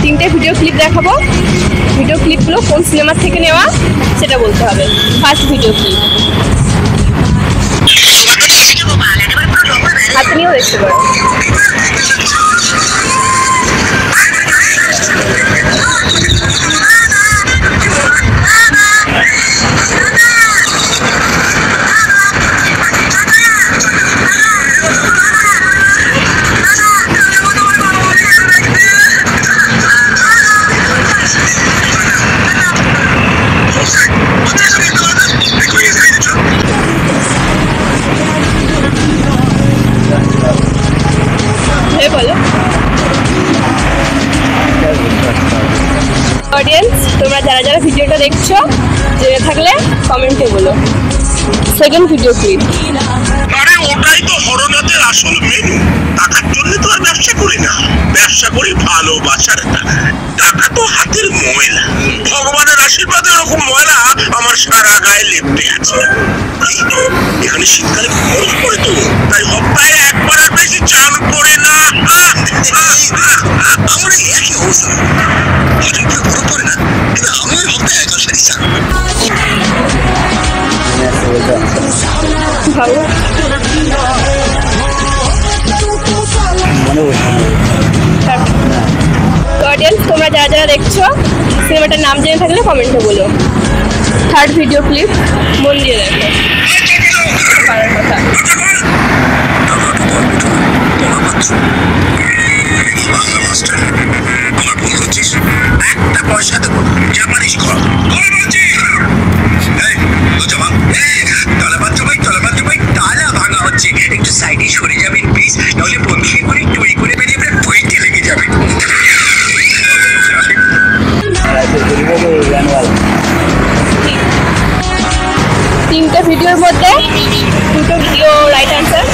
তিনটে video clip দেখাবো। Video ক্লিপগুলো কোন সিনেমার থেকে নেওয়া সেটা বলতে হবে। ফার্স্ট ভিডিও ক্লিপ হাতে নিয়েও দেখতে পারো। বলো অডিয়েন্স, তোমরা যারা যারা ভিডিওটা দেখছো জেনে থাকলে কমেন্টে বলো। Second video clip. আরে ওটাই তো হরনাথের আসল মেনু। টাকার জন্য তো আর ব্যবসা করি না, ব্যবসা করি ভালোবাসার টাকায়। টাকা তো হাতের ময়লা, ভগবানের আশীর্বাদে ওরকম ময়লা আমার সারা গায়ে লেপটে আছে। এই তো এখানে শীতকালে বরফ পড়ে তো, তাই সপ্তাহে একবার আর বেশি চান করে না। আমার একই অবস্থা, হঠাৎ করে বরফ পড়ে না, কিন্তু আমি সপ্তাহে একবার সারি চান। অডিয়েন্স, তোমরা যারা যারা দেখছো সিনেমাটার নাম জেনে থাকলে কমেন্টে বলো। থার্ড ভিডিও ক্লিপ, মন দিয়ে দেখো। কথা একটা পয়সা দেবো, জাপানিজ কর। একটু সাইডে সরে যাবেন প্লিজ, নাহলে বন্ধুকে করে টুই করে বেরিয়ে আপনার পয়েন্টে লেগে যাবে। তিনটে ভিডিওর মধ্যে দুটো ভিডিও রাইট অ্যান্সার।